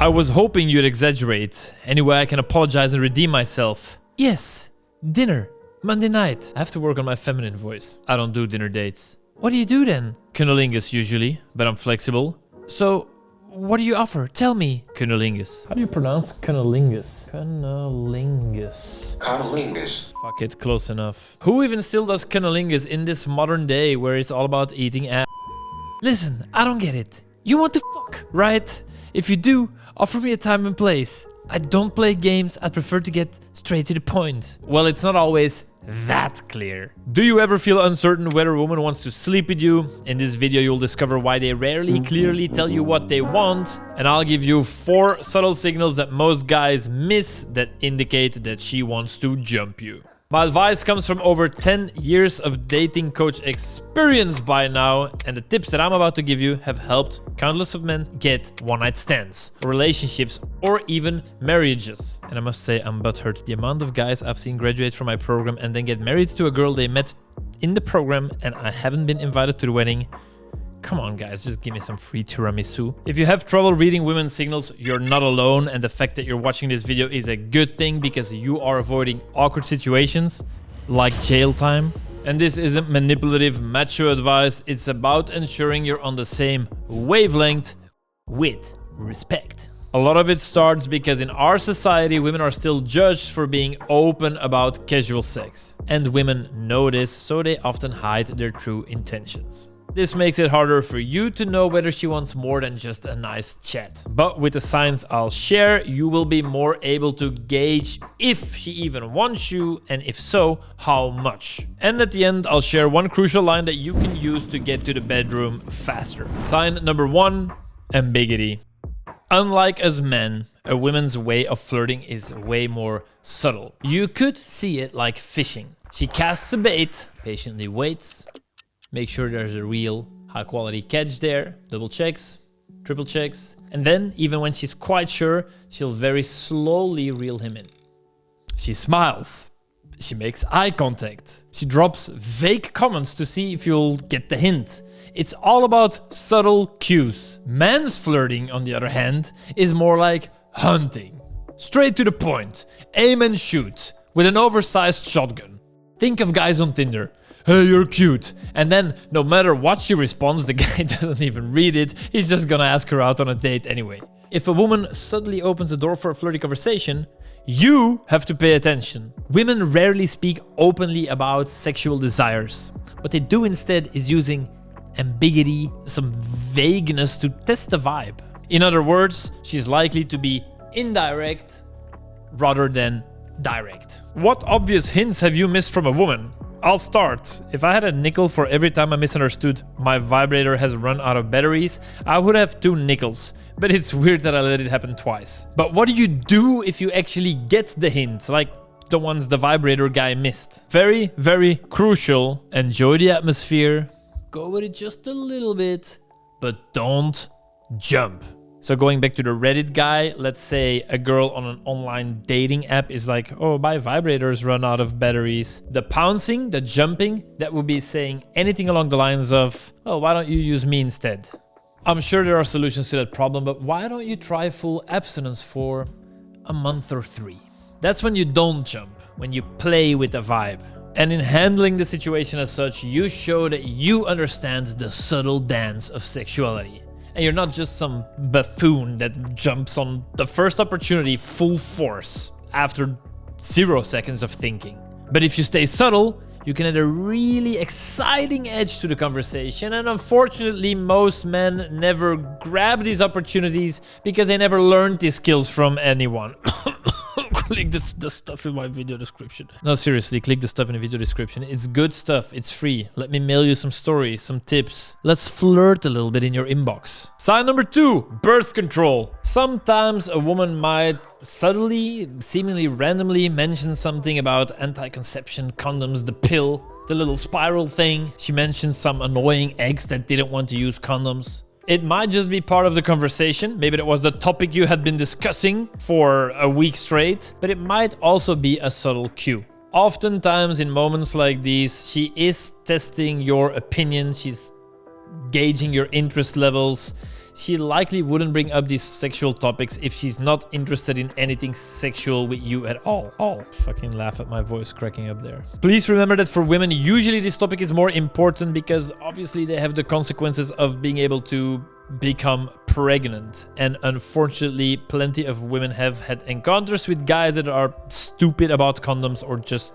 I was hoping you'd exaggerate. Anyway, I can apologize and redeem myself. Yes, dinner. Monday night. I have to work on my feminine voice. I don't do dinner dates. What do you do then? Cunnilingus usually, but I'm flexible. So, what do you offer? Tell me. Cunnilingus. How do you pronounce cunnilingus? Cunnilingus. Cunnilingus. Fuck it, close enough. Who even still does cunnilingus in this modern day where it's all about eating ass? Listen, I don't get it. You want to fuck, right? If you do, offer me a time and place. I don't play games, I prefer to get straight to the point. Well, it's not always that clear. Do you ever feel uncertain whether a woman wants to sleep with you? In this video, you'll discover why they rarely clearly tell you what they want. And I'll give you 4 subtle signals that most guys miss that indicate that she wants to jump you. My advice comes from over 10 years of dating coach experience by now, and the tips that I'm about to give you have helped countless of men get one-night stands, relationships, or even marriages. And I must say, I'm butthurt. The amount of guys I've seen graduate from my program and then get married to a girl they met in the program, and I haven't been invited to the wedding. Come on, guys, just give me some free tiramisu. If you have trouble reading women's signals, you're not alone, and the fact that you're watching this video is a good thing because you are avoiding awkward situations like jail time. And this isn't manipulative macho advice, it's about ensuring you're on the same wavelength with respect. A lot of it starts because in our society, women are still judged for being open about casual sex. And women know this, so they often hide their true intentions. This makes it harder for you to know whether she wants more than just a nice chat. But with the signs I'll share, you will be more able to gauge if she even wants you, and if so, how much. And at the end, I'll share one crucial line that you can use to get to the bedroom faster. Sign number 1, ambiguity. Unlike us men, a woman's way of flirting is way more subtle. You could see it like fishing. She casts a bait, patiently waits, make sure there's a real high quality catch there, double checks, triple checks, and then even when she's quite sure, she'll very slowly reel him in. She smiles, she makes eye contact, she drops vague comments to see if you'll get the hint. It's all about subtle cues. Man's flirting, on the other hand, is more like hunting. Straight to the point, aim and shoot, with an oversized shotgun. Think of guys on Tinder. Hey, you're cute. And then, no matter what she responds, the guy doesn't even read it. He's just gonna ask her out on a date anyway. If a woman suddenly opens the door for a flirty conversation, you have to pay attention. Women rarely speak openly about sexual desires. What they do instead is using ambiguity, some vagueness to test the vibe. In other words, she's likely to be indirect rather than direct. What obvious hints have you missed from a woman? I'll start. If I had a nickel for every time I misunderstood my vibrator has run out of batteries, I would have 2 nickels. But it's weird that I let it happen twice. But what do you do if you actually get the hint, like the ones the vibrator guy missed? Very, very crucial. Enjoy the atmosphere. Go with it just a little bit, but don't jump. So going back to the Reddit guy, let's say a girl on an online dating app is like, oh, my vibrators run out of batteries. The pouncing, the jumping, that would be saying anything along the lines of, oh, why don't you use me instead? I'm sure there are solutions to that problem, but why don't you try full abstinence for a month or 3? That's when you don't jump, when you play with the vibe. And in handling the situation as such, you show that you understand the subtle dance of sexuality. And you're not just some buffoon that jumps on the first opportunity full force after 0 seconds of thinking. But if you stay subtle, you can add a really exciting edge to the conversation, and unfortunately most men never grab these opportunities because they never learned these skills from anyone. Click the stuff in my video description. No, seriously, click the stuff in the video description. It's good stuff. It's free. Let me mail you some stories, some tips. Let's flirt a little bit in your inbox. Sign number 2, birth control. Sometimes a woman might subtly, seemingly randomly mention something about anti-conception, condoms, the pill, the little spiral thing. She mentioned some annoying ex that didn't want to use condoms. It might just be part of the conversation. Maybe that was the topic you had been discussing for a week straight, but it might also be a subtle cue. Oftentimes in moments like these, she is testing your opinion. She's gauging your interest levels. she likely wouldn't bring up these sexual topics if she's not interested in anything sexual with you at all. Fucking laugh at my voice cracking up there. Please remember that for women, usually this topic is more important because obviously they have the consequences of being able to become pregnant, and unfortunately plenty of women have had encounters with guys that are stupid about condoms or just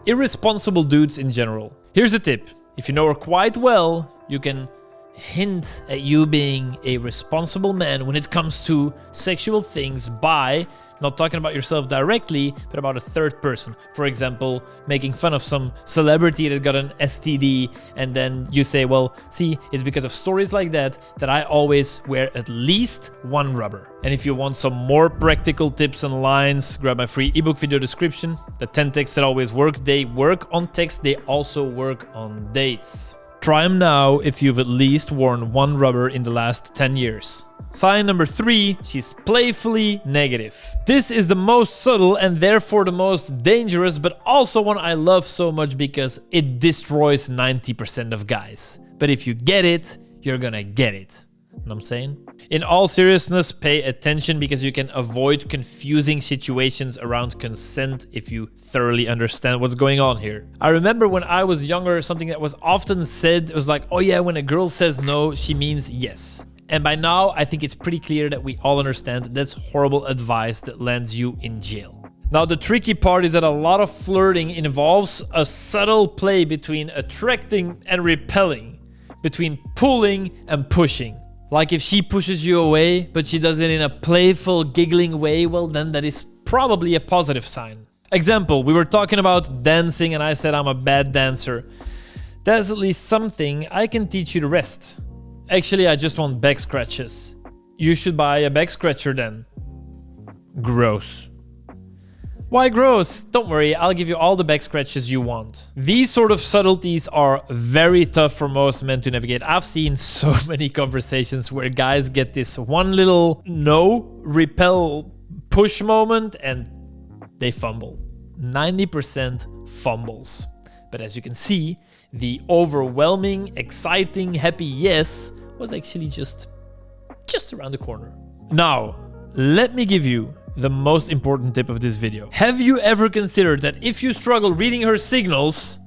irresponsible dudes in general. Here's a tip: if you know her quite well, you can hint at you being a responsible man when it comes to sexual things by not talking about yourself directly, but about a third person. For example, making fun of some celebrity that got an STD, and then you say, well, see, it's because of stories like that that I always wear at least one rubber. And if you want some more practical tips and lines, grab my free ebook video description. The 10 texts that always work, they work on text, they also work on dates. Try them now if you've at least worn one rubber in the last 10 years. Sign number 3, she's playfully negative. This is the most subtle and therefore the most dangerous, but also one I love so much because it destroys 90% of guys. But if you get it, you're gonna get it. You know what I'm saying? In all seriousness, pay attention because you can avoid confusing situations around consent if you thoroughly understand what's going on here. I remember when I was younger, something that was often said was like, oh yeah, when a girl says no, she means yes. And by now, I think it's pretty clear that we all understand that that's horrible advice that lands you in jail. Now, the tricky part is that a lot of flirting involves a subtle play between attracting and repelling, between pulling and pushing. Like if she pushes you away, but she does it in a playful, giggling way, well, then that is probably a positive sign. Example, we were talking about dancing and I said I'm a bad dancer. There's at least something I can teach you the rest. Actually, I just want back scratches. You should buy a back scratcher then. Gross. Why gross? Don't worry, I'll give you all the back scratches you want. These sort of subtleties are very tough for most men to navigate. I've seen so many conversations where guys get this one little no, repel, push moment and they fumble. 90% fumbles. But as you can see, the overwhelming, exciting, happy yes was actually just around the corner. Now, let me give you the most important tip of this video. Have you ever considered that if you struggle reading her signals,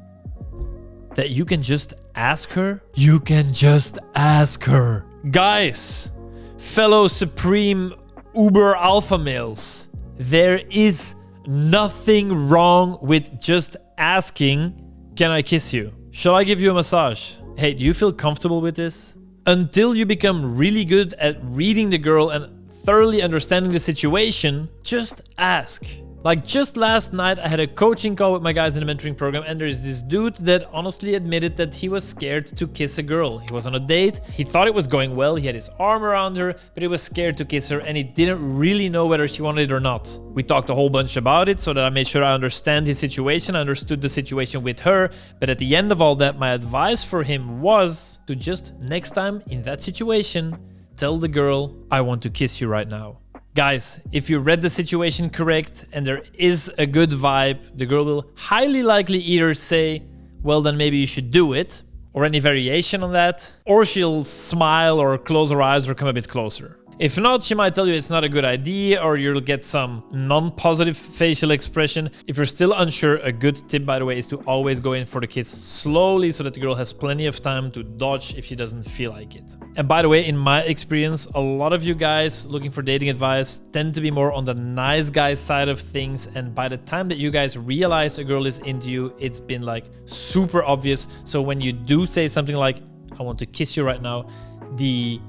that you can just ask her? You can just ask her. Guys, fellow supreme uber alpha males, there is nothing wrong with just asking, can I kiss you? Shall I give you a massage? Hey, do you feel comfortable with this? Until you become really good at reading the girl and thoroughly understanding the situation, just ask. Like just last night, I had a coaching call with my guys in the mentoring program, and there's this dude that honestly admitted that he was scared to kiss a girl. He was on a date, he thought it was going well, he had his arm around her, but he was scared to kiss her and he didn't really know whether she wanted it or not. We talked a whole bunch about it so that I made sure I understand his situation, I understood the situation with her, but at the end of all that, my advice for him was to just next time in that situation, tell the girl, I want to kiss you right now. Guys, if you read the situation correct and there is a good vibe, the girl will highly likely either say, well, then maybe you should do it, or any variation on that, or she'll smile or close her eyes or come a bit closer. If not, she might tell you it's not a good idea, or you'll get some non-positive facial expression. If you're still unsure, a good tip, by the way, is to always go in for the kiss slowly so that the girl has plenty of time to dodge if she doesn't feel like it. And by the way, in my experience, a lot of you guys looking for dating advice tend to be more on the nice guy side of things. And by the time that you guys realize a girl is into you, it's been like super obvious. So when you do say something like, I want to kiss you right now, the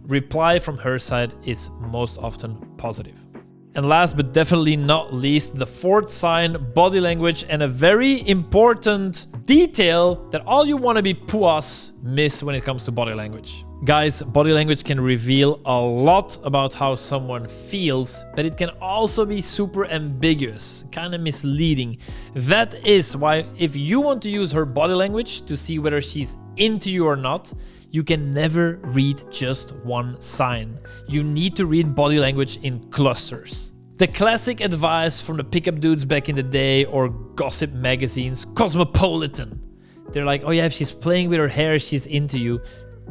reply from her side is most often positive. And last but definitely not least, the fourth sign, body language, and a very important detail that all you want to be puas miss when it comes to body language. Guys, body language can reveal a lot about how someone feels, but it can also be super ambiguous, kind of misleading. That is why if you want to use her body language to see whether she's into you or not, you can never read just one sign. You need to read body language in clusters. The classic advice from the pickup dudes back in the day or gossip magazines, Cosmopolitan. They're like, oh yeah, if she's playing with her hair, she's into you.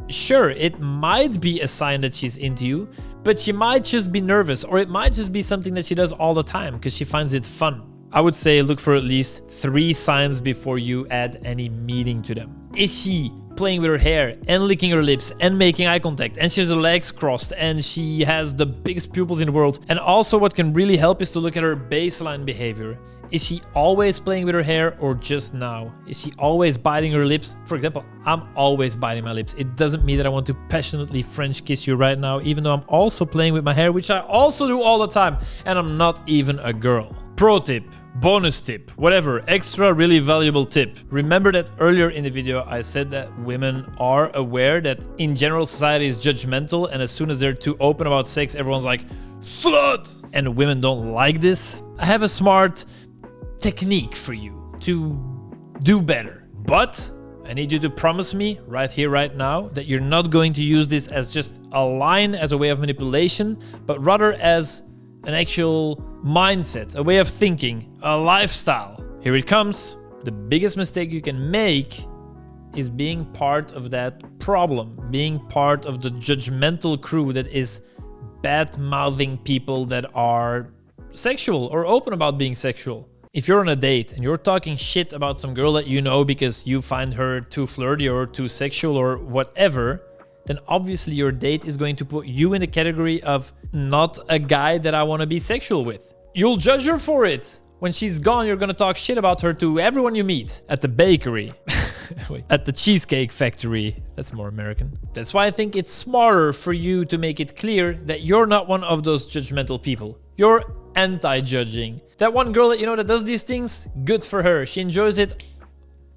sure, it might be a sign that she's into you, but she might just be nervous, or it might just be something that she does all the time because she finds it fun. I would say look for at least 3 signs before you add any meaning to them. Is she playing with her hair and licking her lips and making eye contact, and she has her legs crossed and she has the biggest pupils in the world? And also what can really help is to look at her baseline behavior. Is she always playing with her hair or just now? Is she always biting her lips? For example, I'm always biting my lips. It doesn't mean that I want to passionately French kiss you right now, even though I'm also playing with my hair, which I also do all the time, and I'm not even a girl. Pro tip, bonus tip, whatever, extra really valuable tip. Remember that earlier in the video I said that women are aware that in general society is judgmental, and as soon as they're too open about sex, everyone's like, slut! And women don't like this. I have a smart technique for you to do better. But I need you to promise me right here, right now, that you're not going to use this as just a line, as a way of manipulation, but rather as an actual mindset, a way of thinking, a lifestyle. Here it comes. The biggest mistake you can make is being part of that problem, being part of the judgmental crew that is bad-mouthing people that are sexual or open about being sexual. If you're on a date and you're talking shit about some girl that you know because you find her too flirty or too sexual or whatever, then obviously your date is going to put you in the category of not a guy that I want to be sexual with. You'll judge her for it. When she's gone, you're going to talk shit about her to everyone you meet. At the bakery. Wait, at the cheesecake factory. That's more American. That's why I think it's smarter for you to make it clear that you're not one of those judgmental people. You're anti-judging. That one girl that you know that does these things, good for her. She enjoys it.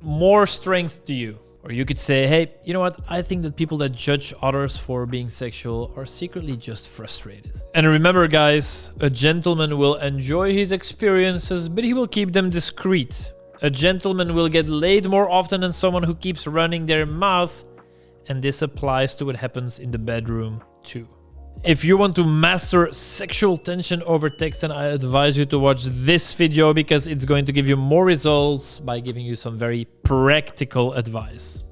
More strength to you. Or you could say, hey, you know what? I think that people that judge others for being sexual are secretly just frustrated. And remember, guys, a gentleman will enjoy his experiences, but he will keep them discreet. A gentleman will get laid more often than someone who keeps running their mouth. And this applies to what happens in the bedroom too. If you want to master sexual tension over text, then I advise you to watch this video because it's going to give you more results by giving you some very practical advice.